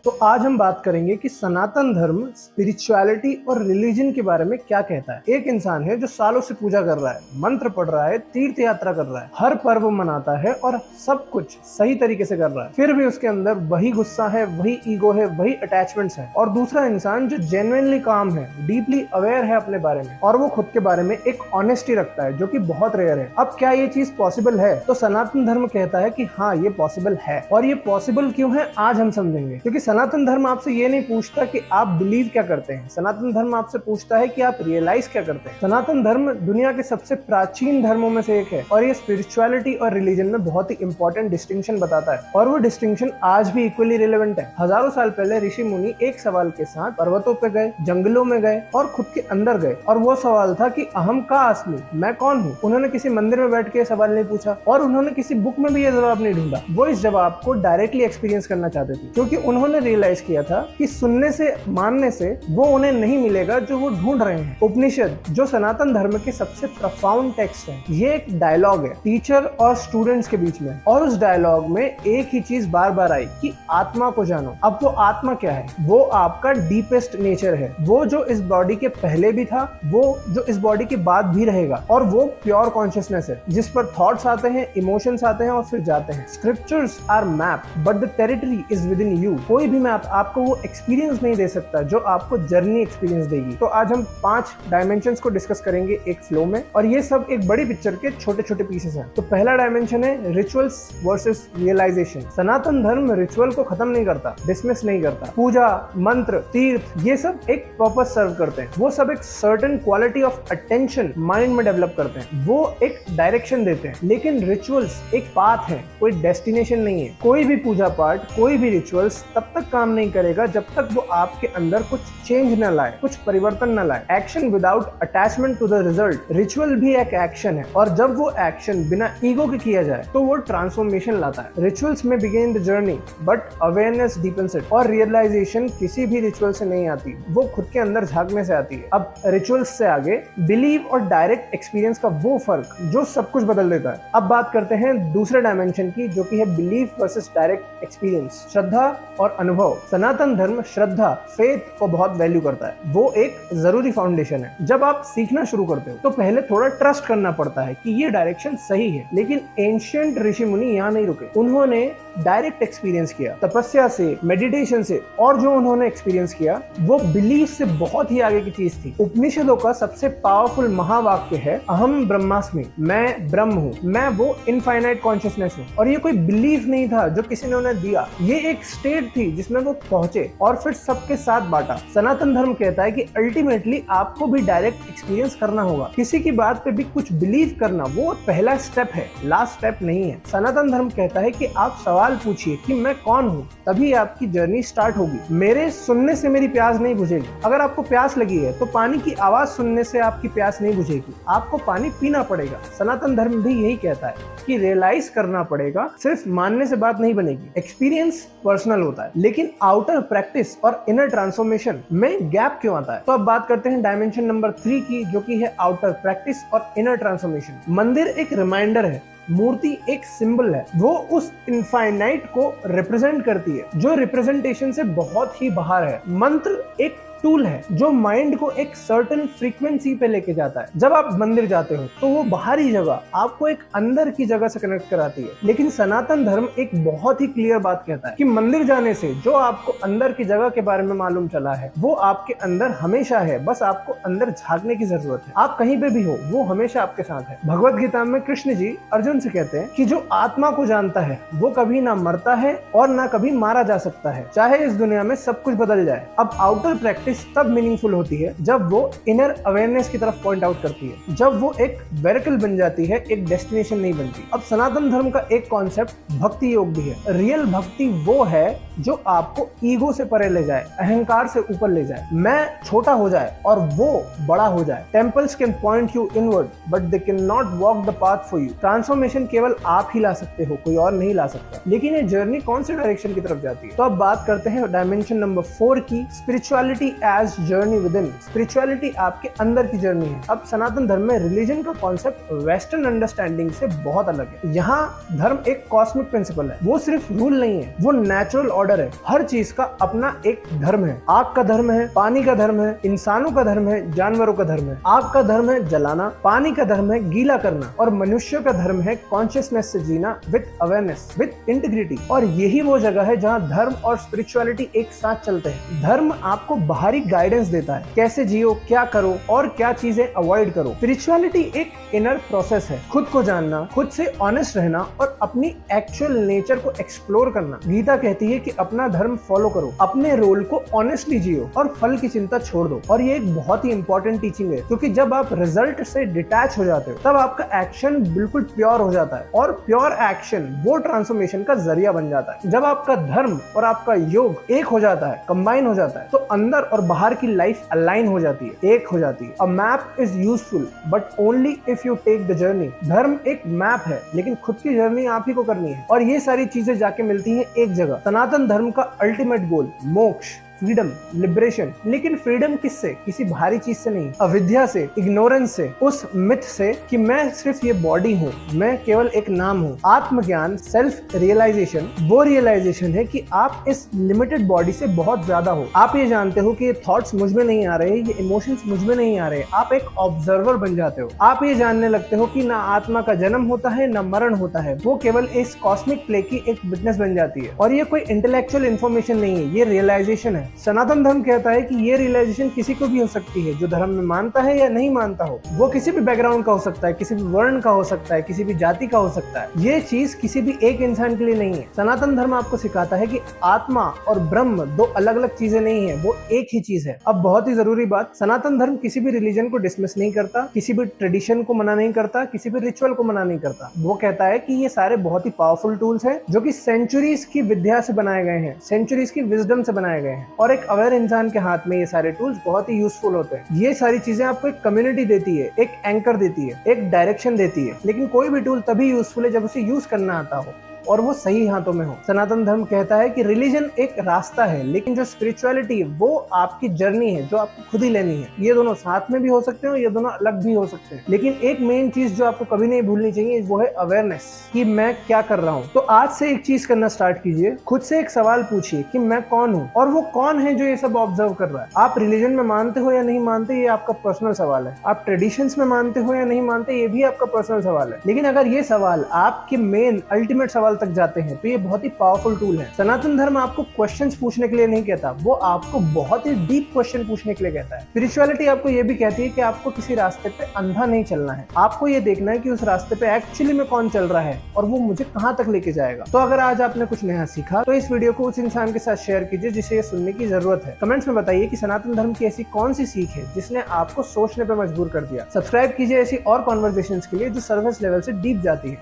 तो आज हम बात करेंगे कि सनातन धर्म स्पिरिचुअलिटी और रिलीजन के बारे में क्या कहता है। एक इंसान है जो सालों से पूजा कर रहा है, मंत्र पढ़ रहा है, तीर्थ यात्रा कर रहा है, हर पर्व मनाता है और सब कुछ सही तरीके से कर रहा है, फिर भी उसके अंदर वही गुस्सा है, वही ईगो है, वही अटैचमेंट्स है। और दूसरा इंसान जो जेन्युइनली काम है, डीपली अवेयर है अपने बारे में और वो खुद के बारे में एक ऑनेस्टी रखता है, जो कि बहुत रेयर है। अब क्या ये चीज पॉसिबल है? तो सनातन धर्म कहता है कि हाँ, ये पॉसिबल है। और ये पॉसिबल क्यों है आज हम समझेंगे। क्योंकि सनातन धर्म आपसे ये नहीं पूछता कि आप बिलीव क्या करते हैं, सनातन धर्म आपसे पूछता है कि आप रियलाइज क्या करते हैं। सनातन धर्म दुनिया के सबसे प्राचीन धर्मों में से एक है और ये स्पिरिचुअलिटी और रिलीजन में बहुत ही इंपॉर्टेंट डिस्टिंक्शन बताता है और वो डिस्टिंक्शन आज भी इक्वली रिलेवेंट है। हजारों साल पहले ऋषि मुनि एक सवाल के साथ पर्वतों पे गए, जंगलों में गए और खुद के अंदर गए और वो सवाल था कि अहम का असली, मैं कौन हूँ। उन्होंने किसी मंदिर में बैठ के सवाल नहीं पूछा और उन्होंने किसी बुक में भी ये जवाब नहीं ढूंढा। वो इस जवाब को डायरेक्टली एक्सपीरियंस करना चाहते थे, क्योंकि उन्होंने रियलाइज किया था कि सुनने से, मानने से वो उन्हें नहीं मिलेगा जो वो ढूंढ रहे हैं। उपनिषद जो सनातन धर्म के सबसे प्रोफाउंड टेक्स्ट है, ये एक डायलॉग है टीचर और स्टूडेंट्स के बीच में, और उस डायलॉग में एक ही चीज बार बार आई कि आत्मा को जानो। अब वो आत्मा क्या है? वो आपका डीपेस्ट नेचर है, वो जो इस बॉडी के पहले भी था, वो जो इस बॉडी के बाद भी रहेगा, और वो प्योर कॉन्शियसनेस है जिस पर थॉट्स आते हैं, इमोशंस आते हैं और फिर जाते हैं। Scriptures are map but the territory is within you. कोई भी मैप आपको वो एक्सपीरियंस नहीं दे सकता जो आपको जर्नी एक्सपीरियंस देगी। तो आज हम 5 डायमेंशंस को डिस्कस करेंगे एक फ्लो में, और ये सब एक बड़ी पिक्चर के छोटे छोटे पीसेस हैं। तो पहला डायमेंशन है रिचुअल्स वर्सेस रियलाइजेशन। सनातन धर्म रिचुअल को खत्म नहीं करता, डिसमिस नहीं करता। पूजा, मंत्र, तीर्थ, ये सब एक पर्पस सर्व करते हैं। वो सब एक certain quality of attention mind में डेवलप करते हैं, वो एक डायरेक्शन देते हैं। लेकिन रिचुअल्स एक पाथ है, कोई डेस्टिनेशन नहीं है। कोई भी पूजा पाठ, कोई भी रिचुअल्स तब तक काम नहीं करेगा जब तक वो आपके अंदर कुछ चेंज न लाए, कुछ परिवर्तन न लाए। Action without attachment to the result. Ritual भी एक एक्शन है और जब वो एक्शन बिना ईगो के किया जाए तो वो ट्रांसफॉर्मेशन लाता है। रिचुअल्स में begin the journey but awareness deepens it. और रियलाइजेशन किसी भी रिचुअल से नहीं आती, वो खुद के अंदर झांकने से आती है। अब रिचुअल्स से आगे बिलीव और डायरेक्ट एक्सपीरियंस का वो फर्क जो सब कुछ बदल देता है। अब बात करते हैं दूसरे डायमेंशन की, जो कि है बिलीव वर्सेस डायरेक्ट एक्सपीरियंस, श्रद्धा और अनुभव। सनातन धर्म श्रद्धा, फेथ को बहुत वैल्यू करता है। वो एक जरूरी फाउंडेशन है। जब आप सीखना शुरू करते हो तो पहले थोड़ा ट्रस्ट करना पड़ता है कि ये डायरेक्शन सही है। लेकिन एंशिएंट ऋषि मुनि यहाँ नहीं रुके, उन्होंने डायरेक्ट एक्सपीरियंस किया, तपस्या से, मेडिटेशन से, और जो उन्होंने एक्सपीरियंस किया वो बिलीफ से बहुत ही आगे की चीज थी। उपनिषदों का सबसे पावरफुल महावाक्य है अहम ब्रह्मास्मि, मैं ब्रह्म हूँ, मैं वो इनफाइनाइट कॉन्शियसनेस हूँ। और ये कोई बिलीफ नहीं था जो किसी ने उन्हें दिया, ये एक स्टेट थी जिसमें वो पहुंचे और फिर सबके साथ बांटा। सनातन धर्म कहता है कि अल्टीमेटली आपको भी डायरेक्ट एक्सपीरियंस करना होगा। किसी की बात पे भी कुछ बिलीव करना वो पहला स्टेप है, लास्ट स्टेप नहीं है। सनातन धर्म कहता है कि आप सवाल पूछिए कि मैं कौन हूँ, तभी आपकी जर्नी स्टार्ट होगी। मेरे सुनने से मेरी प्यास नहीं बुझेगी। अगर आपको प्यास लगी है तो पानी की आवाज सुनने से आपकी प्यास नहीं बुझेगी, आपको पानी पीना पड़ेगा। सनातन धर्म भी यही कहता है कि रियलाइज करना पड़ेगा, सिर्फ मानने से बात नहीं बनेगी। एक्सपीरियंस पर्सनल होता है, लेकिन आउटर प्रैक्टिस और इनर ट्रांसफॉर्मेशन में गैप क्यों आता है? तो अब बात करते हैं डायमेंशन नंबर 3 की, जो कि है आउटर प्रैक्टिस और इनर ट्रांसफॉर्मेशन। मंदिर एक रिमाइंडर है, मूर्ति एक सिंबल है, वो उस इनफाइनाइट को रिप्रेजेंट करती है जो रिप्रेजेंटेशन से बहुत ही बाहर है। मंत्र एक टूल है जो माइंड को एक सर्टेन फ्रीक्वेंसी पे लेके जाता है। जब आप मंदिर जाते हो तो वो बाहरी जगह आपको एक अंदर की जगह से कनेक्ट कराती है। लेकिन सनातन धर्म एक बहुत ही क्लियर बात कहता है कि मंदिर जाने से जो आपको अंदर की जगह के बारे में मालूम चला है वो आपके अंदर हमेशा है, बस आपको अंदर झांकने की जरूरत है। आप कहीं पे भी हो, वो हमेशा आपके साथ है। भगवत गीता में कृष्ण जी अर्जुन से कहते हैं कि जो आत्मा को जानता है वो कभी ना मरता है और ना कभी मारा जा सकता है, चाहे इस दुनिया में सब कुछ बदल जाए। अब आउटर प्रैक्टिस तब मीनिंगफुल होती है जब वो इनर अवेयरनेस की तरफ पॉइंट आउट करती है, जब वो एक वेहिकल बन जाती है, एक डेस्टिनेशन नहीं बनती। अब सनातन धर्म का एक कॉन्सेप्ट भक्ति योग भी है। रियल भक्ति वो है जो आपको ईगो से परे ले जाए, अहंकार से ऊपर ले जाए, मैं छोटा हो जाए और वो बड़ा हो जाए। Temples can point you inward but they can not walk the path for you. Transformation केवल आप ही ला सकते हो, कोई और नहीं ला सकता। लेकिन ये जर्नी कौन से डायरेक्शन की तरफ जाती है? तो अब बात करते हैं डायमेंशन नंबर 4 की, spirituality as journey within. Spirituality आपके अंदर की जर्नी है। अब सनातन धर्म में रिलीजन का कॉन्सेप्ट वेस्टर्न अंडरस्टैंडिंग से बहुत अलग है। यहाँ धर्म एक कॉस्मिक प्रिंसिपल है, वो सिर्फ रूल नहीं है, वो नेचुरल ऑर्डर ऑर्डर है। हर चीज का अपना एक धर्म है। आग का धर्म है, पानी का धर्म है, इंसानों का धर्म है, जानवरों का धर्म है। आग का धर्म है जलाना, पानी का धर्म है गीला करना, और मनुष्य का धर्म है कॉन्शियसनेस से जीना विद अवेयरनेस, विद इंटीग्रिटी। और यही वो जगह है जहाँ धर्म और स्पिरिचुअलिटी एक साथ चलते हैं। धर्म आपको बाहरी गाइडेंस देता है, कैसे जियो, क्या करो और क्या चीजें अवॉइड करो। स्पिरिचुअलिटी एक इनर प्रोसेस है, खुद को जानना, खुद से ऑनेस्ट रहना और अपनी एक्चुअल नेचर को एक्सप्लोर करना। गीता कहती है कि अपना धर्म फॉलो करो, अपने रोल को ऑनेस्टली जियो और फल की चिंता छोड़ दो। और ये एक बहुत ही इंपॉर्टेंट टीचिंग है, क्योंकि जब आप रिजल्ट से डिटैच हो जाते हो तब आपका एक्शन बिल्कुल प्योर हो जाता है, और प्योर एक्शन वो ट्रांसफॉर्मेशन का जरिया बन जाता है। जब आपका धर्म और आपका योग एक हो जाता है, कंबाइन हो जाता है, तो अंदर और बाहर की लाइफ अलाइन हो जाती है, एक हो जाती है। A map is useful but only if you take the journey. धर्म एक मैप है, लेकिन खुद की जर्नी आप ही को करनी है। और ये सारी चीजें जाके मिलती हैं एक जगह। सनातन धर्म का अल्टीमेट गोल मोक्ष, फ्रीडम, लिबरेशन। लेकिन फ्रीडम किससे? किसी भारी चीज से नहीं, अविद्या से, इग्नोरेंस से, उस मिथ से कि मैं सिर्फ ये बॉडी हूँ, मैं केवल एक नाम हूँ। आत्मज्ञान, सेल्फ रियलाइजेशन, वो रियलाइजेशन है कि आप इस लिमिटेड बॉडी से बहुत ज्यादा हो। आप ये जानते हो कि ये थॉट्स मुझ में नहीं आ रहे, ये इमोशंस मुझ में नहीं आ रहे। आप एक ऑब्जर्वर बन जाते हो। आप ये जानने लगते हो कि ना आत्मा का जन्म होता है ना मरण होता है, वो केवल इस कॉस्मिक प्ले की एक विटनेस बन जाती है। और ये कोई इंटेलेक्चुअल इन्फॉर्मेशन नहीं है, ये रियलाइजेशन है। सनातन धर्म कहता है कि ये रियलाइजेशन किसी को भी हो सकती है, जो धर्म में मानता है या नहीं मानता हो। वो किसी भी बैकग्राउंड का हो सकता है, किसी भी वर्ण का हो सकता है, किसी भी जाति का हो सकता है। ये चीज किसी भी एक इंसान के लिए नहीं है। सनातन धर्म आपको सिखाता है कि आत्मा और ब्रह्म दो अलग अलग चीजें नहीं है, वो एक ही चीज है। अब बहुत ही जरूरी बात, सनातन धर्म किसी भी रिलीजन को डिसमिस नहीं करता, किसी भी ट्रेडिशन को मना नहीं करता, किसी भी रिचुअल को मना नहीं करता। वो कहता है कि ये सारे बहुत ही पावरफुल टूल्स हैं, जो कि सेंचुरीज की विद्या से बनाए गए हैं, सेंचुरीज की विजडम से बनाए गए हैं। और एक अवेयर इंसान के हाथ में ये सारे टूल्स बहुत ही यूजफुल होते हैं। ये सारी चीजें आपको एक कम्युनिटी देती है, एक एंकर देती है, एक डायरेक्शन देती है। लेकिन कोई भी टूल तभी यूजफुल है जब उसे यूज करना आता हो और वो सही हाथों में हो। सनातन धर्म कहता है कि रिलीजन एक रास्ता है, लेकिन जो स्पिरिचुअलिटी है वो आपकी जर्नी है, जो आपको खुद ही लेनी है। ये दोनों साथ में भी हो सकते हैं, ये दोनों अलग भी हो सकते हैं। लेकिन एक मेन चीज जो आपको कभी नहीं भूलनी चाहिए, वो है अवेयरनेस, कि मैं क्या कर रहा हूँ। तो आज से एक चीज करना स्टार्ट कीजिए, खुद से एक सवाल पूछिए कि मैं कौन हूँ, और वो कौन है जो ये सब ऑब्जर्व कर रहा है। आप रिलीजन में मानते हो या नहीं मानते, ये आपका पर्सनल सवाल है। आप ट्रेडिशंस में मानते हो या नहीं मानते, ये भी आपका पर्सनल सवाल है। लेकिन अगर ये सवाल आपके मेन अल्टीमेट सवाल तक जाते हैं तो ये बहुत ही पावरफुल टूल है। सनातन धर्म आपको क्वेश्चंस पूछने के लिए नहीं कहता, वो आपको बहुत ही डीप क्वेश्चन पूछने के लिए कहता है। स्पिरिचुअलिटी आपको ये भी कहती है कि आपको किसी रास्ते पे अंधा नहीं चलना है, आपको ये देखना है कि उस रास्ते पे एक्चुअली में कौन चल रहा है और वो मुझे कहां तक लेके जाएगा। तो अगर आज आपने कुछ नया सीखा तो इस वीडियो को उस इंसान के साथ शेयर कीजिए जिसे ये सुनने की जरूरत है। कमेंट्स में बताइए कि सनातन धर्म की ऐसी कौन सी सीख है जिसने आपको सोचने पर मजबूर कर दिया। सब्सक्राइब कीजिए ऐसी और कॉन्वर्सेशंस के लिए जो सर्विस लेवल से डीप जाती है।